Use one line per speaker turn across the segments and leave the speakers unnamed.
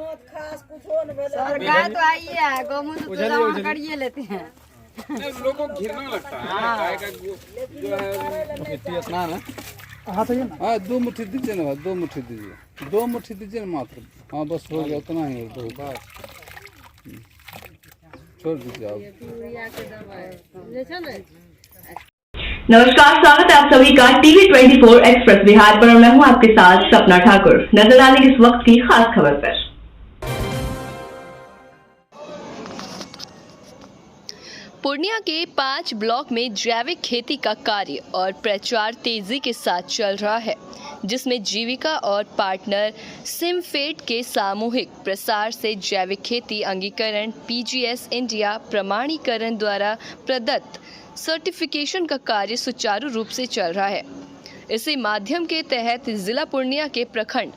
सरकार तो आई है, गौमूत्र तो जमा करिए लेते हैं।
लोगों को घिरना लगता है गाय का जो है इतना ना। हाँ 2 मुट्ठी दीजिए ना, 2 मुट्ठी दीजिए, 2 मुट्ठी दीजिए ना मात्र। हाँ बस हो गया, उतना ही बहुत छोड़ दीजिए आप।
नमस्कार, स्वागत है आप सभी का टीवी 24 एक्सप्रेस बिहार पर। मैं हूं आपके साथ सपना ठाकुर। नजर डालेंगे इस वक्त की खास खबर पर। पूर्णिया के 5 ब्लॉक में जैविक खेती का कार्य और प्रचार तेजी के साथ चल रहा है, जिसमें जीविका और पार्टनर सिमफेड के सामूहिक प्रसार से जैविक खेती अंगीकरण पीजीएस इंडिया प्रमाणीकरण द्वारा प्रदत्त सर्टिफिकेशन का कार्य सुचारू रूप से चल रहा है। इसी माध्यम के तहत जिला पूर्णिया के प्रखंड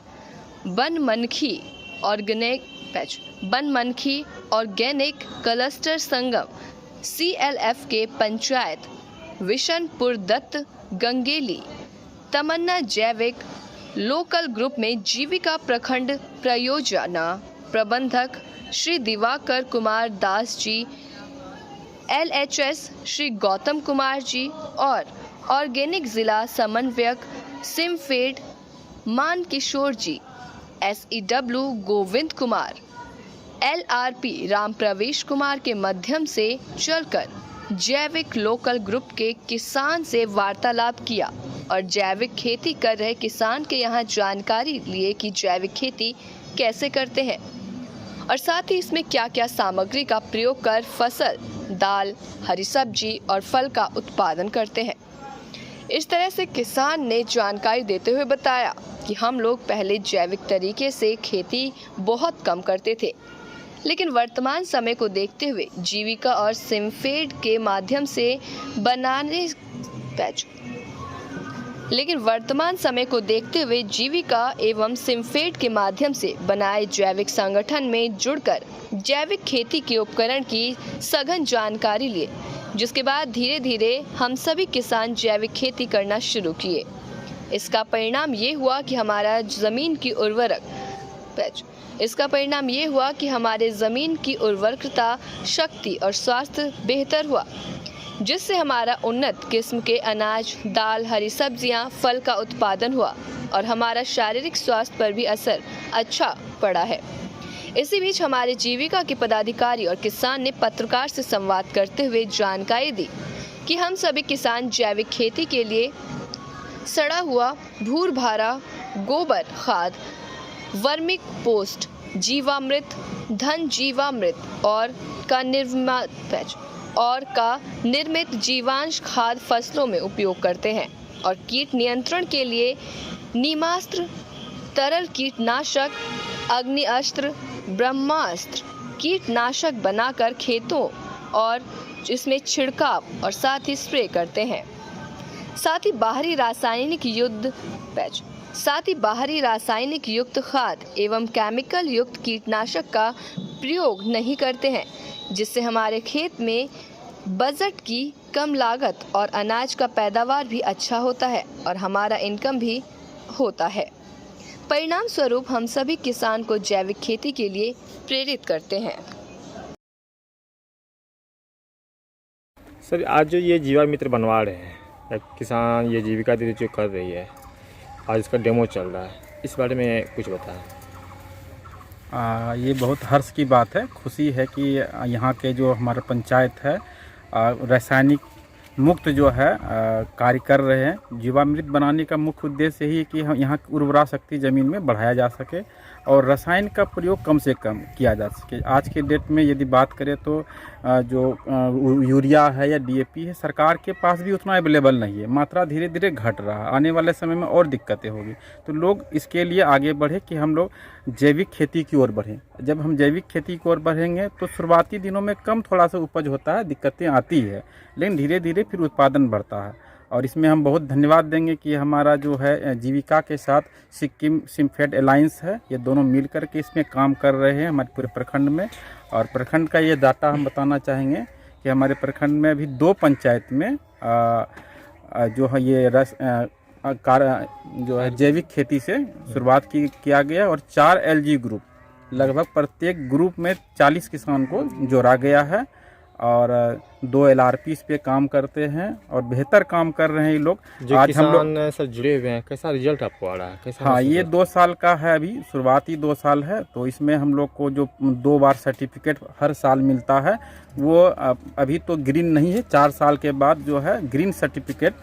बनमनखी ऑर्गेनिक क्लस्टर संगम CLF के पंचायत विशनपुर दत्त गंगेली तमन्ना जैविक लोकल ग्रुप में जीविका प्रखंड प्रयोजना प्रबंधक श्री दिवाकर कुमार दास जी, LHS श्री गौतम कुमार जी और ऑर्गेनिक जिला समन्वयक सिमफेड मान किशोर जी, SEW गोविंद कुमार, LRP राम प्रवेश कुमार के माध्यम से चलकर जैविक लोकल ग्रुप के किसान से वार्तालाप किया और जैविक खेती कर रहे किसान के यहाँ जानकारी लिए कि जैविक खेती कैसे करते हैं और साथ ही इसमें क्या क्या सामग्री का प्रयोग कर फसल, दाल, हरी सब्जी और फल का उत्पादन करते हैं। इस तरह से किसान ने जानकारी देते हुए बताया कि हम लोग पहले जैविक तरीके से खेती बहुत कम करते थे, लेकिन वर्तमान समय को देखते हुए जीविका और सिमफेड के माध्यम से बनाए जैविक संगठन में जुड़कर जैविक खेती के उपकरण की सघन जानकारी लिए, जिसके बाद धीरे धीरे हम सभी किसान जैविक खेती करना शुरू किए। इसका परिणाम ये हुआ कि हमारे ज़मीन की उर्वरकता, शक्ति और स्वास्थ्य बेहतर हुआ, जिससे हमारा उन्नत किस्म के अनाज, दाल, हरी सब्जियां, फल का उत्पादन हुआ और हमारा शारीरिक स्वास्थ्य पर भी असर अच्छा पड़ा है। इसी बीच हमारे जीविका के पदाधिकारी और किसान ने पत्रकार से संवाद करते हुए जानकारी दी कि हम सभी किसान जैविक खेती के लिए सड़ा हुआ भूर भारा, गोबर खाद, वर्मिक पोस्ट, जीवामृत, धन जीवामृत और का निर्मित जीवांश खाद फसलों में उपयोग करते हैं और कीट नियंत्रण के लिए नीमास्त्र, तरल कीटनाशक, अग्नि अस्त्र, ब्रह्मास्त्र कीटनाशक बनाकर खेतों और इसमें छिड़काव और साथ ही स्प्रे करते हैं। साथ ही बाहरी रासायनिक युक्त खाद एवं केमिकल युक्त कीटनाशक का प्रयोग नहीं करते हैं, जिससे हमारे खेत में बजट की कम लागत और अनाज का पैदावार भी अच्छा होता है और हमारा इनकम भी होता है। परिणाम स्वरूप हम सभी किसान को जैविक खेती के लिए प्रेरित करते हैं।
सर, आज जो ये जीवा मित्र बनवा रहे हैं, किसान ये जीविका दीदी जो कर रही है, आज इसका डेमो चल रहा है, इस बारे में कुछ बताएं।
ये बहुत हर्ष की बात है, खुशी है कि यहाँ के जो हमारा पंचायत है रासायनिक मुक्त जो है कार्य कर रहे हैं। जीवामृत बनाने का मुख्य उद्देश्य यही है कि यहाँ की उर्वरा शक्ति ज़मीन में बढ़ाया जा सके और रसायन का प्रयोग कम से कम किया जा सके। आज के डेट में यदि बात करें तो जो यूरिया है या DAP है, सरकार के पास भी उतना अवेलेबल नहीं है, मात्रा धीरे धीरे घट रहा है। आने वाले समय में और दिक्कतें होगी, तो लोग इसके लिए आगे बढ़े कि हम लोग जैविक खेती की ओर बढ़ें। जब हम जैविक खेती की ओर बढ़ेंगे तो शुरुआती दिनों में कम थोड़ा सा उपज होता है, दिक्कतें आती है, लेकिन धीरे धीरे फिर उत्पादन बढ़ता है। और इसमें हम बहुत धन्यवाद देंगे कि हमारा जो है जीविका के साथ सिक्किम सिमफेड अलायंस है, ये दोनों मिल कर के इसमें काम कर रहे हैं हमारे पूरे प्रखंड में। और प्रखंड का ये डाटा हम बताना चाहेंगे कि हमारे प्रखंड में अभी 2 पंचायत में जो है ये जो है जैविक खेती से शुरुआत किया गया और 4 LG ग्रुप लगभग प्रत्येक ग्रुप में 40 किसान को जोड़ा गया है और 2 LRP पे काम करते हैं और बेहतर काम कर रहे हैं ये लोग।
जो
आज हम लोग
किसान सर जुड़े हुए हैं, कैसा रिजल्ट आपको आ रहा है? कैसा
हाँ,
महसूस
ये
हो रहा
2 साल का है, अभी शुरुआती 2 साल है, तो इसमें हम लोग को जो 2 बार सर्टिफिकेट हर साल मिलता है वो अभी तो ग्रीन नहीं है, 4 साल के बाद जो है ग्रीन सर्टिफिकेट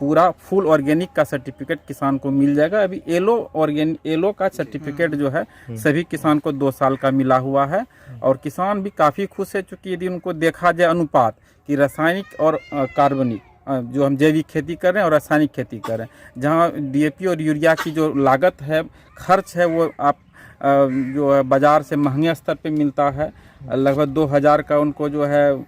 पूरा फुल ऑर्गेनिक का सर्टिफिकेट किसान को मिल जाएगा। अभी येलो का सर्टिफिकेट जो है सभी किसान को 2 साल का मिला हुआ है और किसान भी काफ़ी खुश है, चूँकि यदि उनको देखा जाए अनुपात कि रासायनिक और कार्बनिक जो हम जैविक खेती कर रहे हैं और रासायनिक खेती कर रहे हैं, जहाँ DAP और यूरिया की जो लागत है, खर्च है, वो आप जो है बाज़ार से महंगे स्तर पे मिलता है। लगभग 2000 का उनको जो है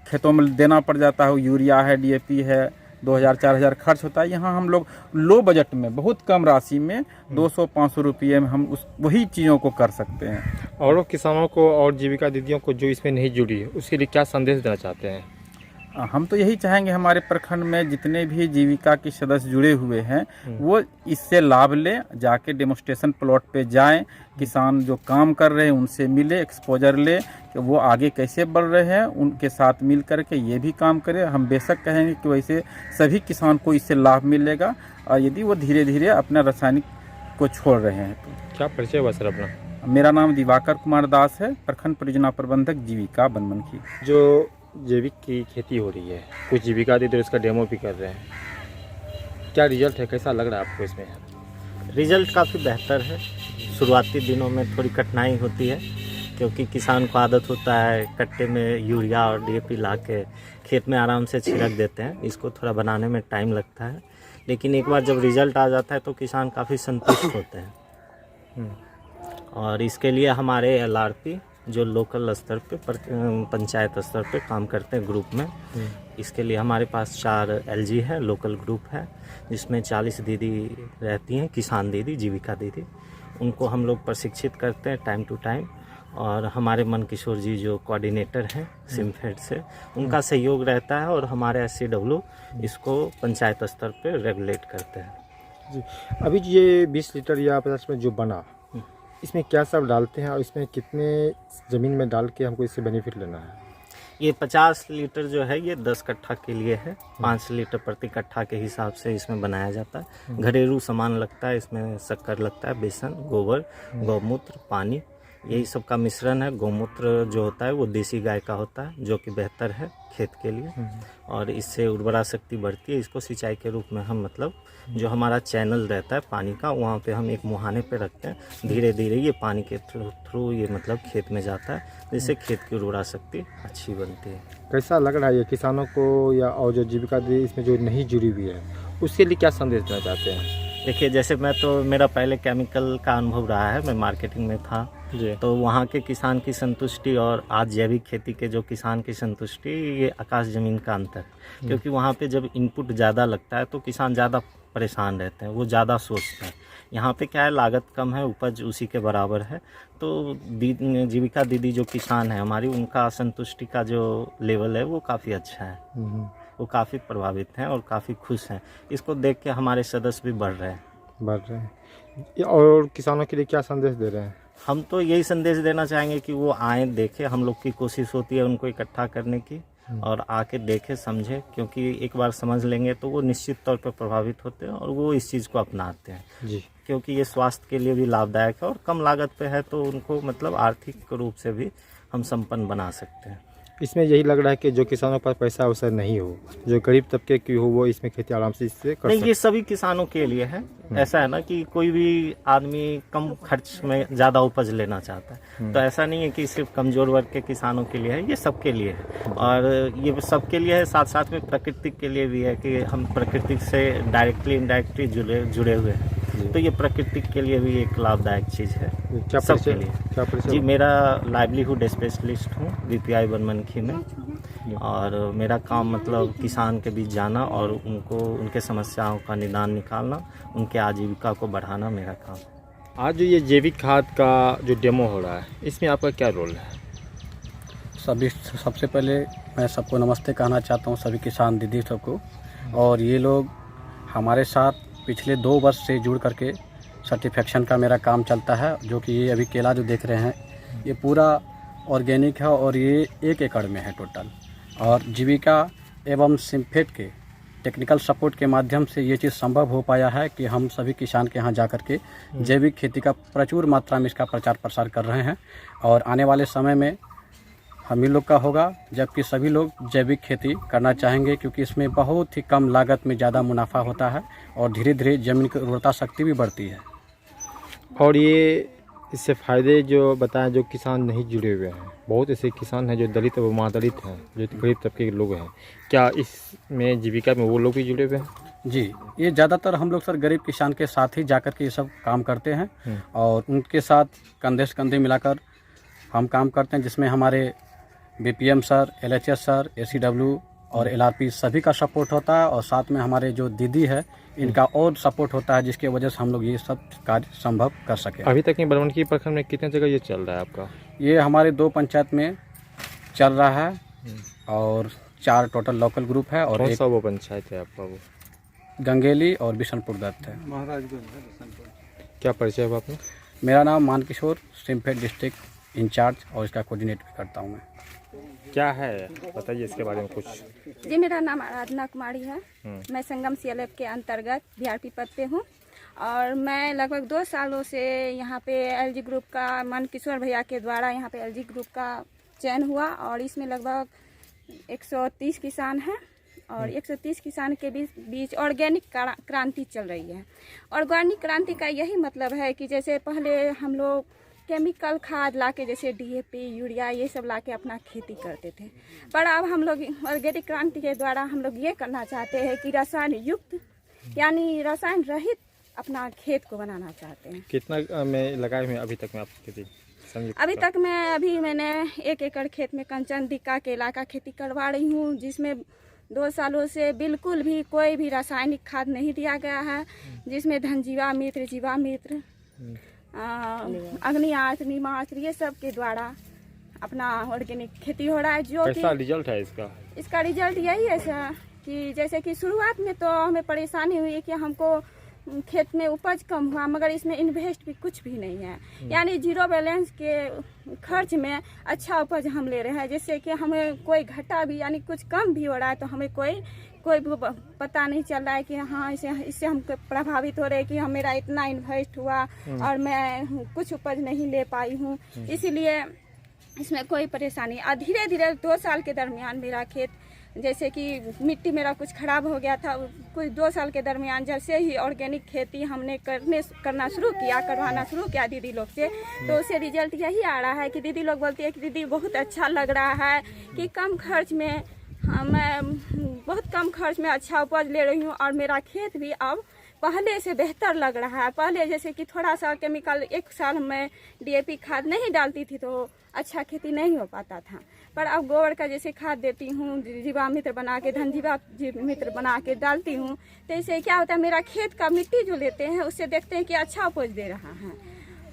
खेतों में देना पड़ जाता है, यूरिया है, DAP है, 2000-4000 खर्च होता है। यहाँ हम लोग लो बजट में बहुत कम राशि में 200-500 रुपये में हम वही चीज़ों को कर सकते हैं।
और किसानों को और जीविका दीदियों को जो इसमें नहीं जुड़ी है उसके लिए क्या संदेश देना चाहते हैं?
हम तो यही चाहेंगे हमारे प्रखंड में जितने भी जीविका के सदस्य जुड़े हुए हैं वो इससे लाभ लें, जाके डेमोस्ट्रेशन प्लॉट पे जाएं, किसान जो काम कर रहे हैं उनसे मिले, एक्सपोजर ले कि वो आगे कैसे बढ़ रहे हैं, उनके साथ मिल करके ये भी काम करें। हम बेशक कहेंगे कि वैसे सभी किसान को इससे लाभ मिलेगा और यदि वो धीरे धीरे अपना रासायनिक को छोड़ रहे हैं तो।
क्या परिचय हुआ सर अपना?
मेरा नाम दिवाकर कुमार दास है, प्रखंड परियोजना प्रबंधक जीविका बनमनखी।
जो जैविक की खेती हो रही है, कुछ जीविका दीदी उसका डेमो भी कर रहे हैं, क्या रिजल्ट है, कैसा लग रहा है आपको इसमें?
रिजल्ट काफ़ी बेहतर है। शुरुआती दिनों में थोड़ी कठिनाई होती है क्योंकि किसान को आदत होता है कट्टे में यूरिया और DAP ला के खेत में आराम से छिड़क देते हैं, इसको थोड़ा बनाने में टाइम लगता है, लेकिन एक बार जब रिज़ल्ट आ जाता है तो किसान काफ़ी संतुष्ट होते हैं। और इसके लिए हमारे LRP जो लोकल स्तर पे पंचायत स्तर पे काम करते हैं ग्रुप में, इसके लिए हमारे पास 4 LG है, लोकल ग्रुप है, जिसमें 40 दीदी रहती हैं, किसान दीदी, जीविका दीदी। उनको हम लोग प्रशिक्षित करते हैं टाइम टू टाइम। और हमारे मन किशोर जी जो कोऑर्डिनेटर हैं सिमफेड से, उनका सहयोग रहता है और हमारे SCW इसको पंचायत स्तर पे रेगुलेट करते हैं।
जी, अभी ये 20 लीटर या 50 में जो बना, इसमें क्या सब डालते हैं और इसमें कितने ज़मीन में डाल के हमको इससे बेनिफिट लेना है?
ये 50 लीटर जो है ये 10 कट्ठा के लिए है, 5 लीटर प्रति कट्ठा के हिसाब से इसमें बनाया जाता है। घरेलू सामान लगता है, इसमें शक्कर लगता है, बेसन, गोबर, गौमूत्र, पानी, यही सब का मिश्रण है। गौमूत्र जो होता है वो देसी गाय का होता है जो कि बेहतर है खेत के लिए और इससे उर्वरा शक्ति बढ़ती है। इसको सिंचाई के रूप में हम मतलब जो हमारा चैनल रहता है पानी का, वहाँ पे हम एक मुहाने पे रखते हैं, धीरे धीरे ये पानी के थ्रू ये मतलब खेत में जाता है, जिससे खेत की उर्वरा शक्ति अच्छी बनती है।
कैसा लग रहा है ये किसानों को या और जो जीविका दीदी इसमें जो नहीं जुड़ी हुई है
उसके लिए क्या संदेश देना चाहते हैं?
देखिए, जैसे मैं तो मेरा पहले केमिकल का अनुभव रहा है, मैं मार्केटिंग में था, तो वहाँ के किसान की संतुष्टि और आज जैविक खेती के जो किसान की संतुष्टि, ये आकाश ज़मीन का अंतर है। क्योंकि वहाँ पे जब इनपुट ज़्यादा लगता है तो किसान ज़्यादा परेशान रहते हैं, वो ज़्यादा सोचते हैं। यहाँ पे क्या है, लागत कम है, उपज उसी के बराबर है। तो जीविका दीदी जो किसान है हमारी, उनका संतुष्टि का जो लेवल है वो काफ़ी अच्छा है, वो काफ़ी प्रभावित हैं और काफ़ी खुश हैं। इसको देख के हमारे सदस्य भी बढ़ रहे हैं।
और किसानों के लिए क्या संदेश दे रहे हैं?
हम तो यही संदेश देना चाहेंगे कि वो आएँ, देखें। हम लोग की कोशिश होती है उनको इकट्ठा करने की और आके देखें, समझें, क्योंकि एक बार समझ लेंगे तो वो निश्चित तौर पर प्रभावित होते हैं और वो इस चीज़ को अपनाते हैं
जी,
क्योंकि ये स्वास्थ्य के लिए भी लाभदायक है और कम लागत पे है, तो उनको मतलब आर्थिक रूप से भी हम संपन्न बना सकते हैं।
इसमें यही लग रहा है कि जो किसानों के पास पैसा अवसर नहीं हो, जो गरीब तबके की हो, वो इसमें खेती आराम से इससे कर
नहीं, ये सभी किसानों के लिए है। ऐसा है ना कि कोई भी आदमी कम खर्च में ज़्यादा उपज लेना चाहता है, तो ऐसा नहीं है कि सिर्फ कमज़ोर वर्ग के किसानों के लिए है, ये सबके लिए है। और ये सबके लिए है, साथ साथ में प्रकृति के लिए भी है कि हम प्रकृति से डायरेक्टली इनडायरेक्टली जुड़े हुए हैं, तो ये प्रकृति के लिए भी एक लाभदायक चीज़ है।
क्या
सबके लिए।
क्या परिचय?
जी, मेरा लाइवलीहुड स्पेशलिस्ट हूँ BPI बनमनखी में, और मेरा काम मतलब किसान के बीच जाना और उनको उनके समस्याओं का निदान निकालना, उनके आजीविका को बढ़ाना मेरा काम है।
आज जो ये जैविक खाद का जो डेमो हो रहा है, इसमें आपका क्या रोल है?
सबसे पहले मैं सबको नमस्ते कहना चाहता हूँ, सभी किसान दीदी सबको। और ये लोग हमारे साथ पिछले 2 वर्ष से जुड़ करके सर्टिफिकेशन का मेरा काम चलता है, जो कि ये अभी केला जो देख रहे हैं ये पूरा ऑर्गेनिक है और ये 1 एकड़ में है टोटल। और जीविका एवं सिम्फेड के टेक्निकल सपोर्ट के माध्यम से ये चीज़ संभव हो पाया है कि हम सभी किसान के यहाँ जाकर के जैविक खेती का प्रचुर मात्रा में इसका प्रचार प्रसार कर रहे हैं। और आने वाले समय में हम ही लोग का होगा, जबकि सभी लोग जैविक खेती करना चाहेंगे, क्योंकि इसमें बहुत ही कम लागत में ज़्यादा मुनाफा होता है और धीरे धीरे ज़मीन की उर्वरता शक्ति भी बढ़ती है।
और ये इससे फ़ायदे जो बताएं जो किसान नहीं जुड़े हुए हैं, बहुत ऐसे किसान हैं जो दलित व महादलित हैं, जो गरीब तबके के लोग हैं, क्या इसमें जीविका में वो लोग भी जुड़े हुए हैं?
जी, ये ज़्यादातर हम लोग सर गरीब किसान के साथ ही जाकर के ये सब काम करते हैं और उनके साथ कंधे से कंधे मिलाकर हम काम करते हैं, जिसमें हमारे BPM sir, LHS sir, ACW और LRP सभी का सपोर्ट होता है और साथ में हमारे जो दीदी है इनका और सपोर्ट होता है, जिसकी वजह से हम लोग ये सब कार्य संभव कर सकें।
अभी तक में बनवानकी प्रखंड में कितने जगह ये चल रहा है आपका?
ये हमारे 2 पंचायत में चल रहा है और 4 टोटल लोकल ग्रुप है और
कौन
एक
सा वो पंचायत है आपका? वो
गंगेली और बिशनपुर दत्त है।
क्या परिचय हुआ आपने?
मेरा नाम मानकिशोर, सिम्फेड डिस्ट्रिक्ट इंचार्ज और इसका कोऑर्डिनेट भी करता हूँ मैं।
क्या है बताइए इसके बारे में कुछ।
जी, मेरा नाम आराधना कुमारी है। मैं संगम CLF के अंतर्गत VRP पद पे हूँ और मैं लगभग 2 सालों से यहाँ पे LG ग्रुप का मानकिशोर भैया के द्वारा यहाँ पे LG ग्रुप का चयन हुआ और इसमें लगभग 130 किसान हैं और 130 किसान के बीच ऑर्गेनिक क्रांति चल रही है। ऑर्गेनिक क्रांति का यही मतलब है कि जैसे पहले हम लोग केमिकल खाद लाके जैसे DAP, यूरिया ये सब लाके अपना खेती करते थे, पर अब हम लोग ऑर्गेनिक क्रांति के द्वारा हम लोग ये करना चाहते हैं कि रसायन युक्त यानी रसायन रहित अपना खेत को बनाना चाहते हैं।
कितना में लगाए हुए अभी तक में आप खेती?
अभी तक मैंने 1 एकड़ खेत में कंचन दिक्का केला का खेती करवा रही हूँ, जिसमें 2 सालों से बिल्कुल भी कोई भी रासायनिक खाद नहीं दिया गया है, जिसमें धनजीवा मित्र, जीवा मित्र, अग्निआस्त्र, नीमास्त्र ये सब के द्वारा अपना ऑर्गेनिक खेती हो रहा है। जो
कैसा रिजल्ट है इसका?
इसका रिजल्ट यही है सर कि जैसे कि शुरुआत में तो हमें परेशानी हुई कि हमको खेत में उपज कम हुआ, मगर इसमें इन्वेस्ट भी कुछ भी नहीं है, यानी 0 बैलेंस के खर्च में अच्छा उपज हम ले रहे हैं, जिससे कि हमें कोई घाटा भी यानी कुछ कम भी हो रहा है तो हमें कोई पता नहीं चल रहा है कि हाँ इससे हम प्रभावित हो रहे हैं कि मेरा इतना इन्वेस्ट हुआ और मैं कुछ उपज नहीं ले पाई हूँ, इसीलिए इसमें कोई परेशानी। और धीरे धीरे 2 साल के दरमियान मेरा खेत जैसे कि मिट्टी मेरा कुछ ख़राब हो गया था, कुछ 2 साल के दरमियान जैसे ही ऑर्गेनिक खेती हमने करवाना शुरू किया दीदी लोग से, तो उससे रिजल्ट यही आ रहा है कि दीदी लोग बोलती है कि दीदी बहुत अच्छा लग रहा है कि कम खर्च में मैं बहुत कम खर्च में अच्छा उपज ले रही हूँ और मेरा खेत भी अब पहले से बेहतर लग रहा है। पहले जैसे कि थोड़ा सा केमिकल 1 साल में DAP खाद नहीं डालती थी तो अच्छा खेती नहीं हो पाता था, पर अब गोबर का जैसे खाद देती हूँ, जीवा मित्र बना के धनजीवा मित्र बना के डालती हूँ, तो इससे क्या होता है मेरा खेत का मिट्टी जो लेते हैं उससे देखते हैं कि अच्छा उपज दे रहा है।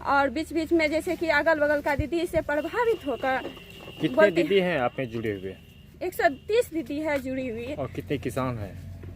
और बीच बीच में जैसे कि अगल बगल का दीदी इससे प्रभावित होकर
कितने दीदी हैं आप में जुड़े हुए?
130 दीदी है जुड़ी हुई।
और कितने किसान हैं?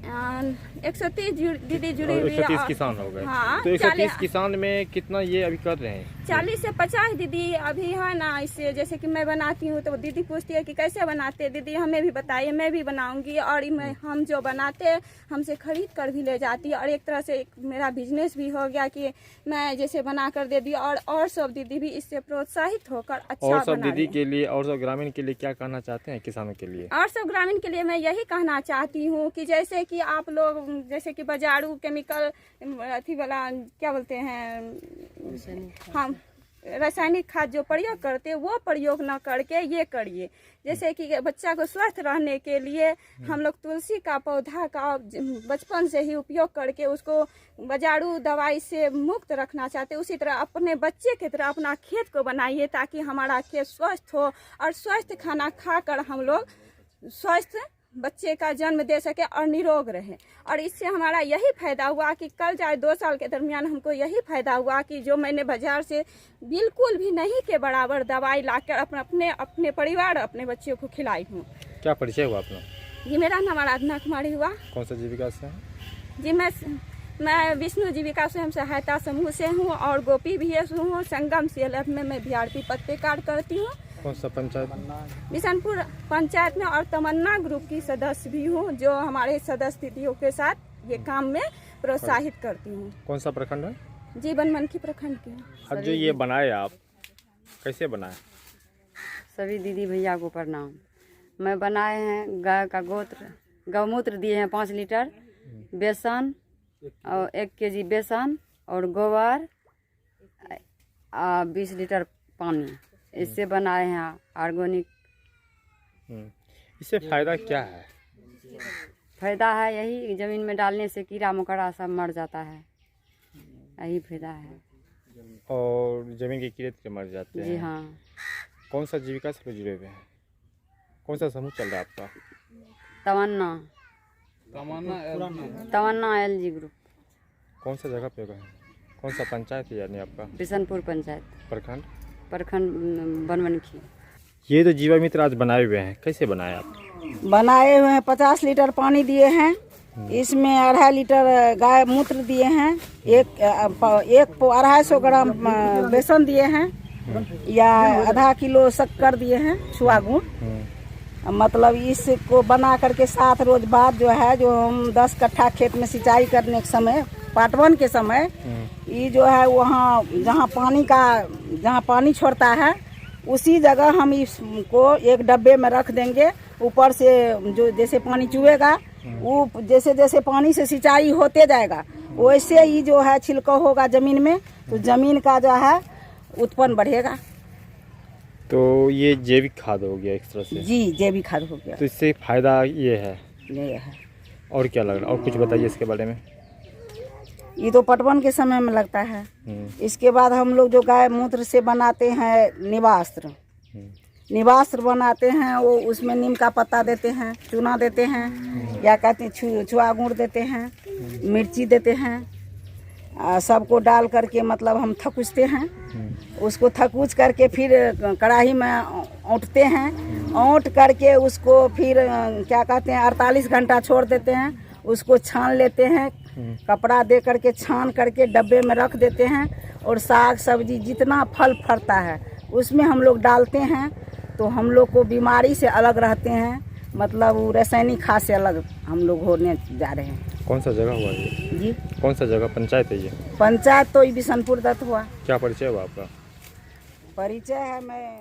130 दीदी जुड़ी हुई है।
130 किसान हो गए।
हाँ,
तो 130 किसान में कितना ये अभी कर रहे हैं?
40 से 50 दीदी अभी है ना। इससे जैसे कि मैं बनाती हूँ तो दीदी पूछती है कि कैसे बनाते हैं दीदी, हमें भी बताइए, मैं भी बनाऊंगी। और हम जो बनाते हमसे खरीद कर भी ले जाती है और एक तरह से मेरा बिजनेस भी हो गया कि मैं जैसे बना कर दे दी और सब दीदी भी इससे प्रोत्साहित होकर अच्छा
और सब दीदी के लिए और सब ग्रामीण के लिए क्या कहना चाहते हैं किसानों के लिए? और
सब ग्रामीण के लिए मैं यही कहना चाहती हूँ कि जैसे कि आप लोग जैसे कि बाजारू केमिकल अथी वाला क्या बोलते हैं हम रासायनिक खाद जो प्रयोग करते हैं वो प्रयोग न करके ये करिए। जैसे कि बच्चा को स्वस्थ रहने के लिए हम लोग तुलसी का पौधा का बचपन से ही उपयोग करके उसको बाजारू दवाई से मुक्त रखना चाहते हैं, उसी तरह अपने बच्चे की तरह अपना खेत को बनाइए ताकि हमारा खेत स्वस्थ हो और स्वस्थ खाना खाकर हम लोग स्वस्थ बच्चे का जन्म दे सके और निरोग रहे। और इससे हमारा यही फायदा हुआ कि कल जाए 2 साल के दरमियान हमको यही फायदा हुआ कि जो मैंने बाजार से बिल्कुल भी नहीं के बराबर दवाई लाकर अपने परिवार अपने बच्चों को खिलाई हूँ।
क्या परिचय हुआ अपना?
जी मेरा नाम आराधना कुमारी हुआ।
कौन सा जीविका से?
जी मैं मैं विष्णु जीविका स्वयं सहायता समूह से हूँ और गोपी VS हूँ। संगम CLF में मैं VRP पद पे कार्य करती हूँ।
कौन सा पंचायत?
बिशनपुर पंचायत में, और तमन्ना ग्रुप की सदस्य भी हूँ, जो हमारे सदस्य दीदियों के साथ ये काम में प्रोत्साहित करती हूँ।
कौन सा प्रखंड है?
जीवन मनखी प्रखंड की।
अब जो ये बनाए आप, कैसे बनाए?
सभी दीदी भैया को प्रणाम। मैं बनाए हैं गाय का गौमूत्र दिए हैं 5 लीटर, बेसन और 1 केजी बेसन और गोबर 20 लीटर पानी, इससे बनाए हैं ऑर्गेनिक।
इससे फायदा क्या है?
फायदा है यही, जमीन में डालने से कीड़ा मकोड़ा सब मर जाता है, यही फायदा है।
और जमीन के कीड़े मर जाते हैं?
जी हाँ।
कौन सा जीविका से जुड़े हुए हैं? कौन सा समूह चल रहा है आपका?
तमन्ना LG ग्रुप।
कौन सा जगह पे गए? कौन सा पंचायत है यानी आपका?
बिशनपुर पंचायत, प्रखंड बनमनखी।
ये तो जीवामित्र आज बनाए हुए हैं, कैसे बनाए आप?
बनाए हुए हैं 50 लीटर पानी दिए हैं, इसमें 2.5 लीटर गाय मूत्र दिए हैं, एक 250 ग्राम बेसन दिए हैं, या आधा किलो शक्कर दिए हैं छुआ गुड़। मतलब इसको बना करके 7 रोज बाद जो है, जो हम 10 कट्ठा खेत में सिंचाई करने के समय, पाटवन के समय, ये जो है वहाँ जहाँ पानी छोड़ता है उसी जगह हम इसको एक डब्बे में रख देंगे। ऊपर से जो जैसे पानी चुएगा, वो जैसे जैसे पानी से सिंचाई होते जाएगा वैसे ही जो है छिलका होगा जमीन में, तो जमीन का जो है उत्पन्न बढ़ेगा।
तो ये जैविक खाद हो गया एक तरह से?
जी, जैविक खाद हो गया।
तो इससे फायदा ये है?
है।
और क्या लग रहा है? और कुछ बताइए इसके बारे में।
ये तो पटवन के समय में लगता है। इसके बाद हम लोग जो गाय मूत्र से बनाते हैं निवास्त्र बनाते हैं, वो उसमें नीम का पत्ता देते हैं, चूना देते हैं, या कहते हैं छुआ गुड़ देते हैं, मिर्ची देते हैं, सबको डाल करके मतलब हम थकुचते हैं। उसको थकुच करके फिर कढ़ाई में औंटते हैं, औंट करके उसको फिर क्या कहते हैं 48 घंटा छोड़ देते हैं, उसको छान लेते हैं, कपड़ा दे करके छान करके डब्बे में रख देते हैं, और साग सब्जी जितना फल फलता है उसमें हम लोग डालते हैं। तो हम लोग को बीमारी से अलग रहते हैं, मतलब वो रासायनिक खाद से अलग हम लोग होने जा रहे हैं।
कौन सा जगह हुआ ये?
जी,
कौन सा जगह पंचायत है ये?
पंचायत तो बिशनपुर दत्त हुआ।
क्या परिचय हुआ आपका?
परिचय है, मैं